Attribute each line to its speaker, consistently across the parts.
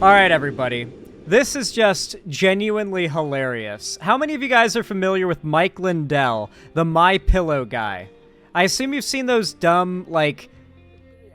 Speaker 1: All right, everybody. This is just genuinely hilarious. How many of you guys are familiar with Mike Lindell, the MyPillow guy? I assume you've seen those dumb, like,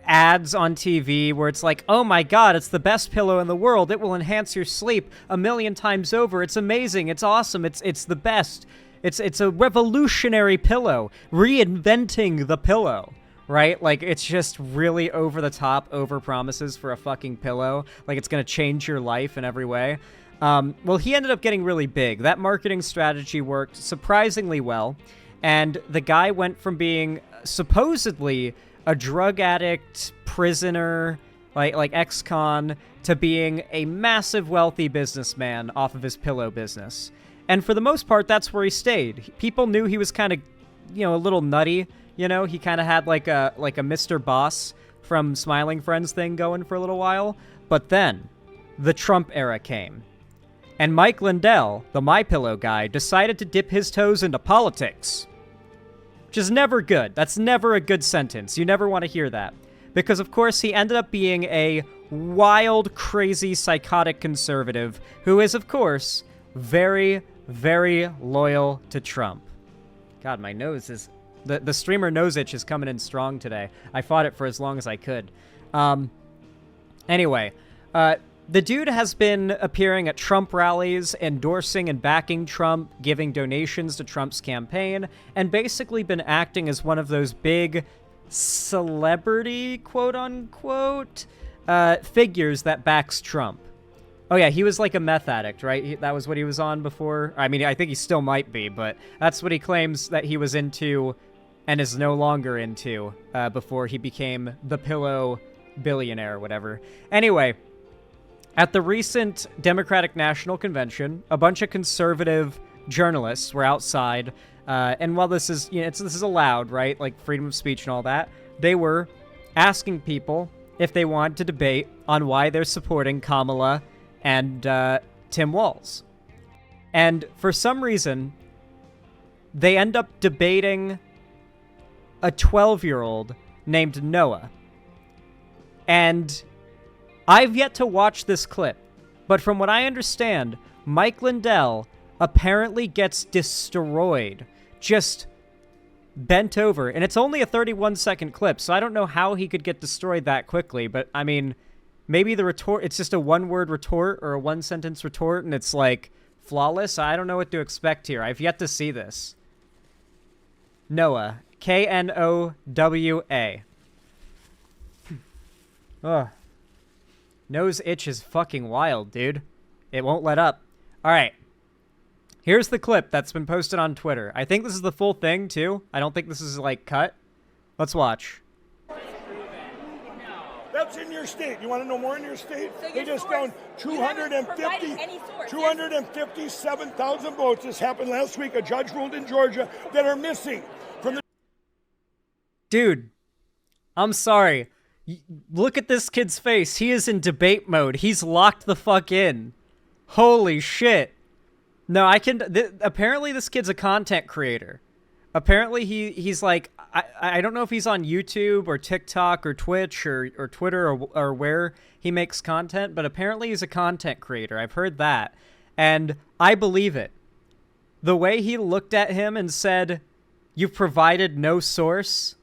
Speaker 1: ads on TV where it's like, oh my god, it's the best pillow in the world. It will enhance your sleep 1,000,000 times over. It's amazing. It's awesome. It's the best. It's a revolutionary pillow. Reinventing the pillow. Right? Like, it's just really over-the-top, over-promises for a fucking pillow. Like, it's gonna change your life in every way. Well, he ended up getting really big. That marketing strategy worked surprisingly well. And the guy went from being supposedly a drug addict, prisoner, like ex-con, to being a massive wealthy businessman off of his pillow business. And for the most part, that's where he stayed. People knew he was kind of, a little nutty. He kind of had like a Mr. Boss from Smiling Friends thing going for a little while. But then, the Trump era came. And Mike Lindell, the MyPillow guy, decided to dip his toes into politics. Which is never good. That's never a good sentence. You never want to hear that. Because, of course, he ended up being a wild, crazy, psychotic conservative who is, of course, very, very loyal to Trump. God, my nose is... The streamer nose itch is coming in strong today. I fought it for as long as I could. Anyway, the dude has been appearing at Trump rallies, endorsing and backing Trump, giving donations to Trump's campaign, and basically been acting as one of those big celebrity, quote-unquote, figures that backs Trump. Oh yeah, he was like a meth addict, right? That was what he was on before? I mean, I think he still might be, but that's what he claims that he was into and is no longer into before he became the pillow billionaire or whatever. Anyway, at the recent Democratic National Convention, a bunch of conservative journalists were outside, and while this is, this is allowed, right? Like freedom of speech and all that, they were asking people if they wanted to debate on why they're supporting Kamala and Tim Walz. And for some reason, they end up debating a 12-year-old named Noah. And I've yet to watch this clip, but from what I understand, Mike Lindell apparently gets destroyed, just bent over. And it's only a 31-second clip, so I don't know how he could get destroyed that quickly, but I mean... Maybe the retort, it's just a one-word retort or a one-sentence retort, and it's, like, flawless. I don't know what to expect here. I've yet to see this. Noah. K-N-O-W-A. Ugh. Nose itch is fucking wild, dude. It won't let up. All right. Here's the clip that's been posted on Twitter. I think this is the full thing, too. I don't think this is, like, cut. Let's watch.
Speaker 2: That's in your state. You want to know more in your state? So they just found 257,000 votes. This happened last week. A judge ruled in Georgia that are missing from the...
Speaker 1: Dude, I'm sorry. Look at this kid's face. He is in debate mode. He's locked the fuck in. Holy shit. No, I can... apparently this kid's a content creator. Apparently he's like... I don't know if he's on YouTube or TikTok or Twitch or Twitter or where he makes content, but apparently he's a content creator. I've heard that. And I believe it. The way he looked at him and said, "You've provided no source."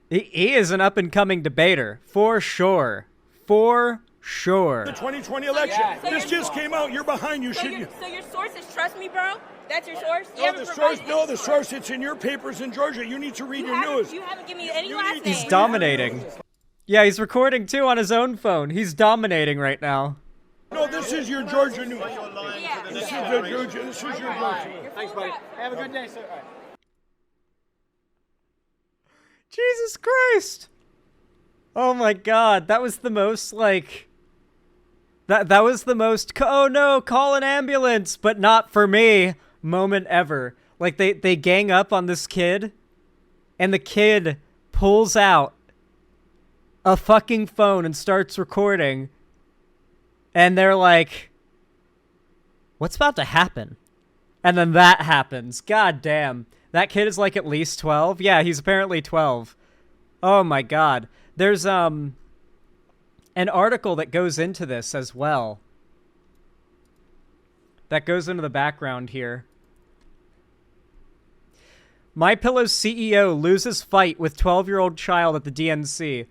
Speaker 1: He is an up-and-coming debater. For sure. For sure.
Speaker 2: The 2020 election. Yeah. So this just came out. You're behind. You shouldn't...
Speaker 3: So your source is Trust Me, bro? That's your source?
Speaker 2: The source, it's in your papers in Georgia. You need to read your news.
Speaker 3: You haven't given me any last name.
Speaker 1: He's dominating. Yeah, he's recording, too, on his own phone. He's dominating right now.
Speaker 2: No, this is your Georgia news.
Speaker 3: Yeah.
Speaker 2: This is your Georgia news.
Speaker 4: Thanks, buddy. Have a good day, sir. Right.
Speaker 1: Jesus Christ. Oh, my God. That was the most, like... That was the most, oh, no, call an ambulance, but not for me moment ever. Like, they gang up on this kid, and the kid pulls out a fucking phone and starts recording, and they're like, what's about to happen? And then that happens. God damn. That kid is like at least 12? Yeah, he's apparently 12. Oh my god. There's, an article that goes into this as well. That goes into the background here. MyPillow's CEO loses fight with 12-year-old child at the DNC.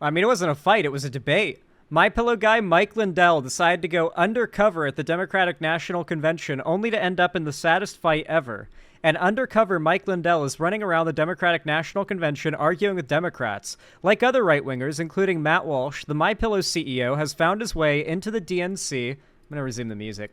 Speaker 1: I mean, it wasn't a fight, it was a debate. MyPillow guy Mike Lindell decided to go undercover at the Democratic National Convention only to end up in the saddest fight ever. And undercover Mike Lindell is running around the Democratic National Convention arguing with Democrats. Like other right-wingers, including Matt Walsh, the MyPillow CEO has found his way into the DNC. I'm going to resume the music.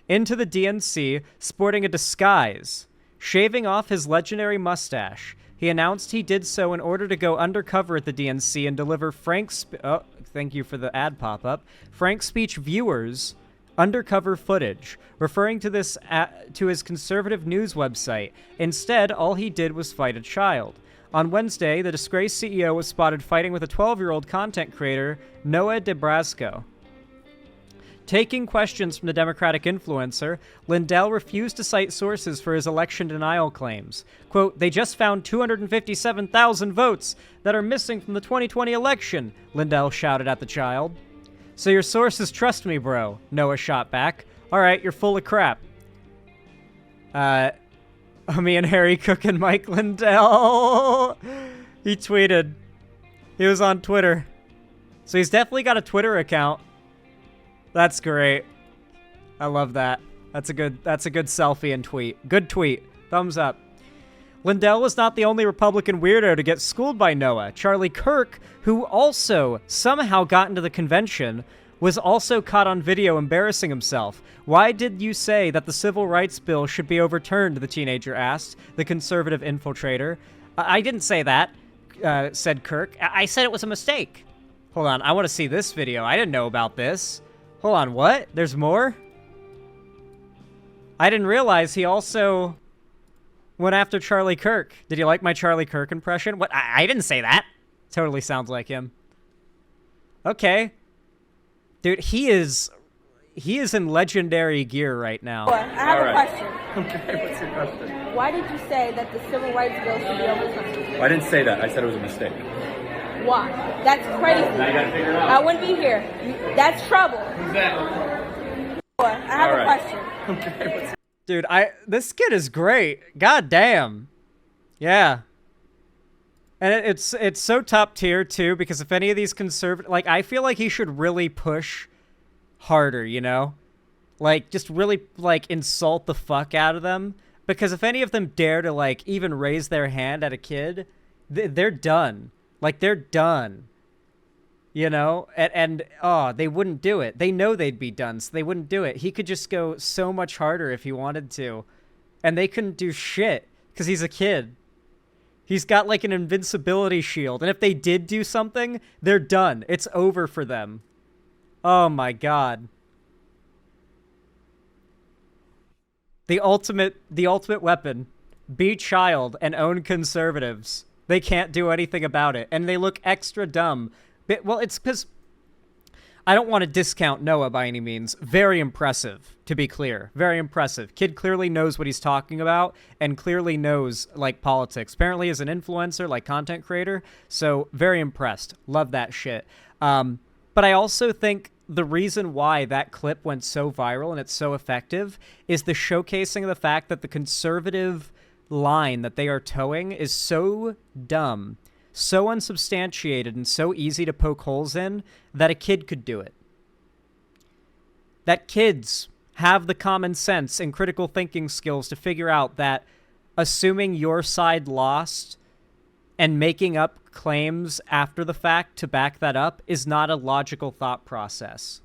Speaker 1: Into the DNC, sporting a disguise. Shaving off his legendary mustache, he announced he did so in order to go undercover at the DNC and deliver thank you for the ad pop-up, frank speech viewers undercover footage, referring to this to his conservative news website. Instead, all he did was fight a child. On Wednesday, the disgraced CEO was spotted fighting with a 12-year-old content creator, Noah DeBrasco. Taking questions from the Democratic influencer, Lindell refused to cite sources for his election denial claims. Quote, "They just found 257,000 votes that are missing from the 2020 election," Lindell shouted at the child. "So your sources trust me, bro," Noah shot back. "All right, you're full of crap." Me and Harry Cook and Mike Lindell. He tweeted. He was on Twitter. So he's definitely got a Twitter account. That's great. I love that. That's a good selfie and tweet. Good tweet. Thumbs up. Lindell was not the only Republican weirdo to get schooled by Noah. Charlie Kirk, who also somehow got into the convention, was also caught on video embarrassing himself. "Why did you say that the civil rights bill should be overturned?" the teenager asked, the conservative infiltrator. I didn't say that, said Kirk. I said it was a mistake. Hold on, I want to see this video. I didn't know about this. Hold on, what? There's more? I didn't realize he also went after Charlie Kirk. Did you like my Charlie Kirk impression? What? I didn't say that. Totally sounds like him. Okay. Dude, he is in legendary gear right now.
Speaker 3: I have a question.
Speaker 4: Okay, what's your question?
Speaker 3: Why did you say that the civil rights bill should be overturned?
Speaker 4: Well, I didn't say that. I said it was a mistake.
Speaker 3: Why? That's crazy.
Speaker 4: Now you gotta figure it out.
Speaker 3: I wouldn't be here. That's trouble.
Speaker 4: Who's that?
Speaker 3: I have a question.
Speaker 4: Okay,
Speaker 1: Dude, this kid is great. God damn. Yeah. And it's so top tier too, because if any of these conservative, like, I feel like he should really push harder, you know? Like, just really, like, insult the fuck out of them. Because if any of them dare to, like, even raise their hand at a kid, they're done. Like, they're done. You know? And they wouldn't do it. They know they'd be done, so they wouldn't do it. He could just go so much harder if he wanted to. And they couldn't do shit, because he's a kid. He's got, like, an invincibility shield. And if they did do something, they're done. It's over for them. Oh, my God. The ultimate weapon. Be child and own conservatives. They can't do anything about it. And they look extra dumb. Well, it's because I don't want to discount Noah by any means. Very impressive, to be clear. Very impressive. Kid clearly knows what he's talking about and clearly knows, like, politics. Apparently is an influencer, like, content creator. So, very impressed. Love that shit. But I also think the reason why that clip went so viral and it's so effective is the showcasing of the fact that the conservative line that they are towing is so dumb, so unsubstantiated, and so easy to poke holes in that a kid could do it. That kids have the common sense and critical thinking skills to figure out that assuming your side lost and making up claims after the fact to back that up is not a logical thought process.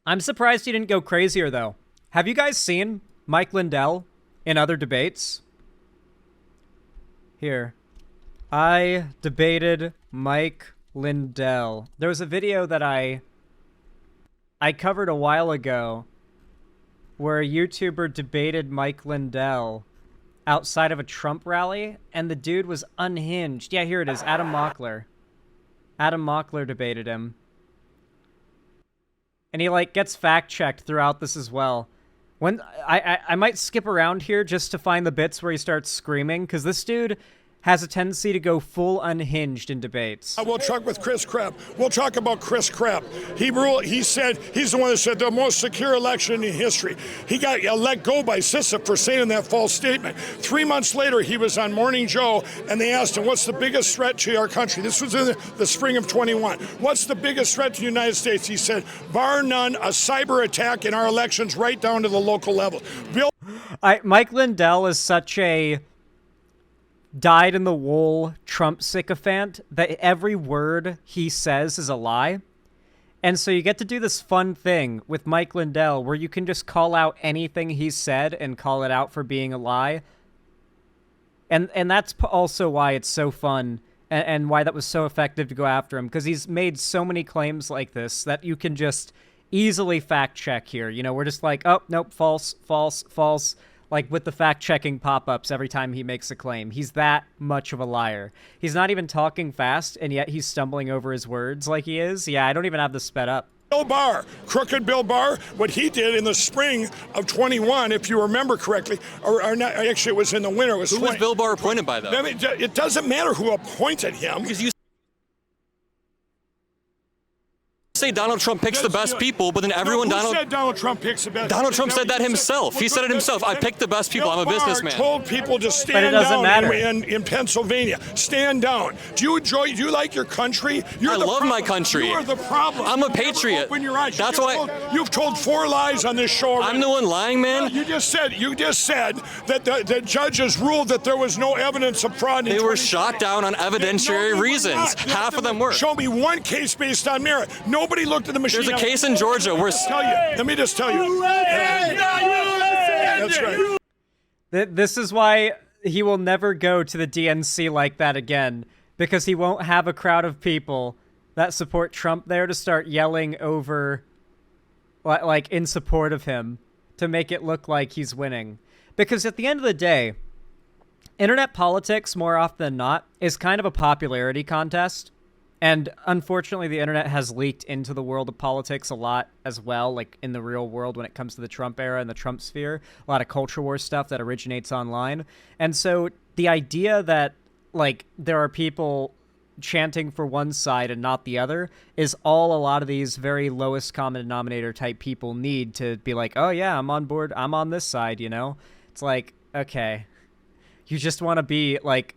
Speaker 1: I'm surprised he didn't go crazier, though. Have you guys seen Mike Lindell in other debates? Here. I debated Mike Lindell. There was a video that I covered a while ago where a YouTuber debated Mike Lindell outside of a Trump rally, and the dude was unhinged. Yeah, here it is. Adam Mockler. Adam Mockler debated him. And he, like, gets fact-checked throughout this as well. When I might skip around here just to find the bits where he starts screaming, because this dude has a tendency to go full unhinged in debates.
Speaker 2: We'll talk with Chris Krepp. We'll talk about Chris Krepp. He said, he's the one that said the most secure election in history. He got let go by Sissif for saying that false statement. 3 months later, he was on Morning Joe, and they asked him, what's the biggest threat to our country? This was in the spring of 21. What's the biggest threat to the United States? He said, bar none, a cyber attack in our elections right down to the local level.
Speaker 1: Mike Lindell is such a dyed-in-the-wool Trump sycophant that every word he says is a lie. And so you get to do this fun thing with Mike Lindell where you can just call out anything he said and call it out for being a lie. And that's also why it's so fun and why that was so effective to go after him, because he's made so many claims like this that you can just easily fact-check here. You know, we're just like, oh, nope, false, false, false. Like with the fact-checking pop-ups every time he makes a claim. He's that much of a liar. He's not even talking fast, and yet he's stumbling over his words like he is. Yeah, I don't even have this sped up.
Speaker 2: Bill Barr, crooked Bill Barr, what he did in the spring of 21, if you remember correctly, or not, actually it was in the winter. It was
Speaker 5: Who was Bill Barr appointed by, though?
Speaker 2: I mean, it doesn't matter who appointed him.
Speaker 5: Because you say Donald Trump picks the best people, but then everyone
Speaker 2: Who said Donald Trump picks the best?
Speaker 5: Donald Trump said that himself. He said it himself. I picked the best people. I'm a businessman.
Speaker 2: Bill Barr told people to stand down in Pennsylvania. Stand down. Do you like your country?
Speaker 5: I love my country.
Speaker 2: You are the problem.
Speaker 5: I'm a patriot.
Speaker 2: Open your eyes.
Speaker 5: That's why
Speaker 2: you've told 4 lies on this show already.
Speaker 5: I'm the one lying, man.
Speaker 2: You just said that the judges ruled that there was no evidence of fraud.
Speaker 5: They were shot down on evidentiary reasons. Half of them were.
Speaker 2: Show me one case based on merit. Nobody looked at the machine.
Speaker 5: There's a case in Georgia where...
Speaker 2: Let me just tell you. That's right.
Speaker 1: This is why he will never go to the DNC like that again, because he won't have a crowd of people that support Trump there to start yelling over, like, in support of him to make it look like he's winning. Because at the end of the day, internet politics, more often than not, is kind of a popularity contest. And unfortunately, the internet has leaked into the world of politics a lot as well, like in the real world when it comes to the Trump era and the Trump sphere. A lot of culture war stuff that originates online. And so the idea that, like, there are people chanting for one side and not the other is all a lot of these very lowest common denominator type people need to be like, oh yeah, I'm on board. I'm on this side, you know? It's like, okay, you just want to be, like,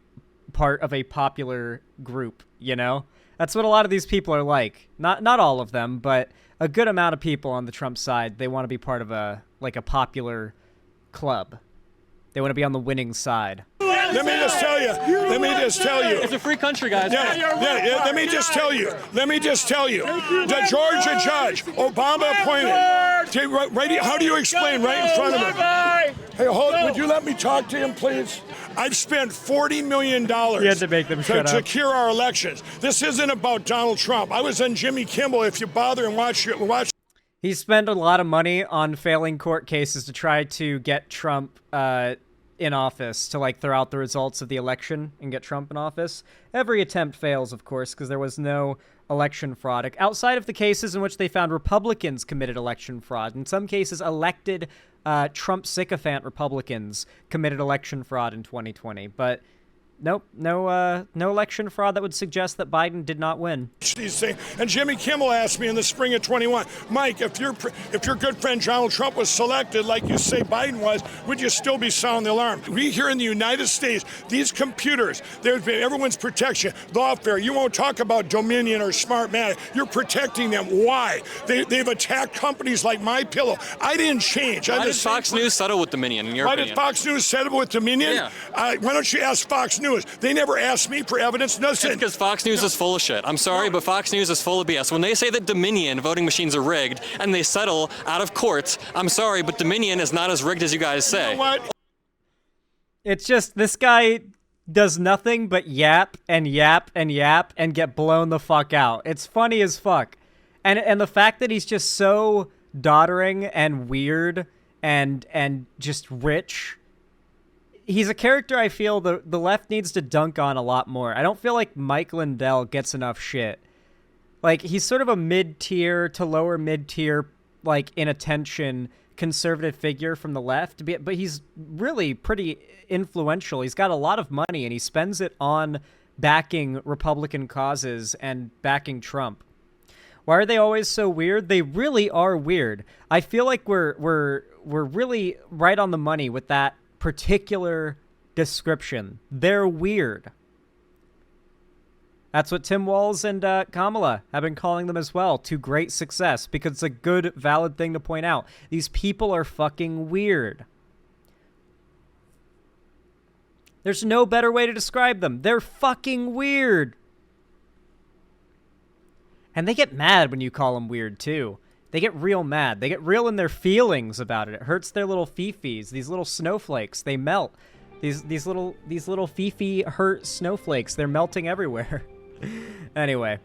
Speaker 1: part of a popular group, you know? That's what a lot of these people are like. Not all of them, but a good amount of people on the Trump side, they want to be part of a popular club. They want to be on the winning side.
Speaker 2: Let me just tell you.
Speaker 5: It's a free country, guys.
Speaker 2: Yeah, let me just tell you. The Georgia judge, Obama appointed. How do you explain right in front of him? Hey, would you let me talk to him, please? I've spent $40 million
Speaker 1: You had to make them shut up.
Speaker 2: to secure our elections. This isn't about Donald Trump. I was on Jimmy Kimmel. If you bother and watch.
Speaker 1: He spent a lot of money on failing court cases to try to get Trump in office, to, like, throw out the results of the election and get Trump in office. Every attempt fails, of course, because there was no election fraud. Outside of the cases in which they found Republicans committed election fraud, in some cases elected Trump sycophant Republicans committed election fraud in 2020. But nope, no election fraud that would suggest that Biden did not win.
Speaker 2: These things. And Jimmy Kimmel asked me in the spring of 21, Mike, if your good friend Donald Trump was selected like you say Biden was, would you still be sounding the alarm? We here in the United States, these computers, there's been everyone's protection, lawfare. You won't talk about Dominion or Smartmatic. You're protecting them. Why? They've attacked companies like MyPillow. I didn't change.
Speaker 5: Why did Fox News settle with Dominion, in your opinion?
Speaker 2: Why did Fox News settle with Dominion?
Speaker 5: Yeah.
Speaker 2: Why don't you ask Fox News? They never asked me for evidence. Nothing.
Speaker 5: It's because Fox News is full of shit. I'm sorry, but Fox News is full of BS. When they say that Dominion voting machines are rigged and they settle out of court, I'm sorry, but Dominion is not as rigged as you guys say.
Speaker 2: You know what?
Speaker 1: It's just, this guy does nothing but yap and yap and yap and get blown the fuck out. It's funny as fuck. And the fact that he's just so doddering and weird and just rich. He's a character I feel the left needs to dunk on a lot more. I don't feel like Mike Lindell gets enough shit. Like, he's sort of a mid-tier to lower mid-tier, like, in attention conservative figure from the left, but he's really pretty influential. He's got a lot of money, and he spends it on backing Republican causes and backing Trump. Why are they always so weird? They really are weird. I feel like we're really right on the money with that particular description. They're weird. That's what Tim Walz and Kamala have been calling them as well, to great success, because it's a good, valid thing to point out. These people are fucking weird. There's no better way to describe them. They're fucking weird. And they get mad when you call them weird, too. They get real mad. They get real in their feelings about it. It hurts their little fifis. These little snowflakes, they melt. These little fifi hurt snowflakes. They're melting everywhere. Anyway,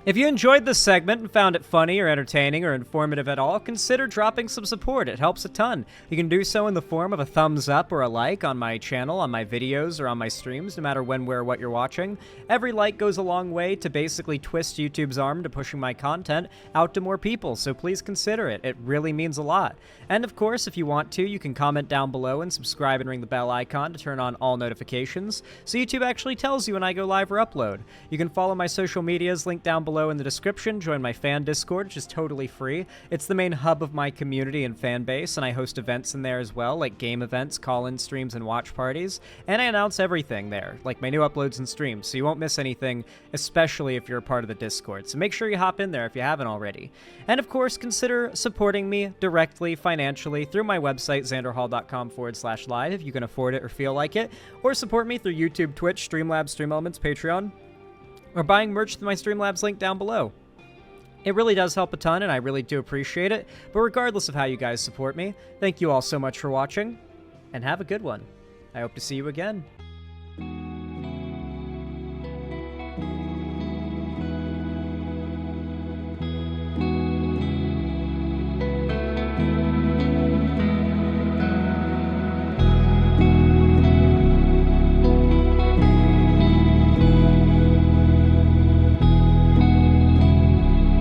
Speaker 1: if you enjoyed this segment and found it funny or entertaining or informative at all, consider dropping some support. It helps a ton. You can do so in the form of a thumbs up or a like on my channel, on my videos, or on my streams, no matter when, where, what you're watching. Every like goes a long way to basically twist YouTube's arm to pushing my content out to more people, so please consider it. It really means a lot. And of course, if you want to, you can comment down below and subscribe and ring the bell icon to turn on all notifications, so YouTube actually tells you when I go live or upload. You can follow my social medias linked down below in the description. Join my fan Discord, which is totally free. It's the main hub of my community and fan base, and I host events in there as well, like game events, call-in streams, and watch parties. And I announce everything there, like my new uploads and streams, so you won't miss anything, especially if you're a part of the Discord. So make sure you hop in there if you haven't already. And of course, consider supporting me directly, financially, through my website, xanderhall.com/live, if you can afford it or feel like it, or support me through YouTube, Twitch, Streamlabs, StreamElements, Patreon, or buying merch through my Streamlabs link down below. It really does help a ton, and I really do appreciate it. But regardless of how you guys support me, thank you all so much for watching, and have a good one. I hope to see you again.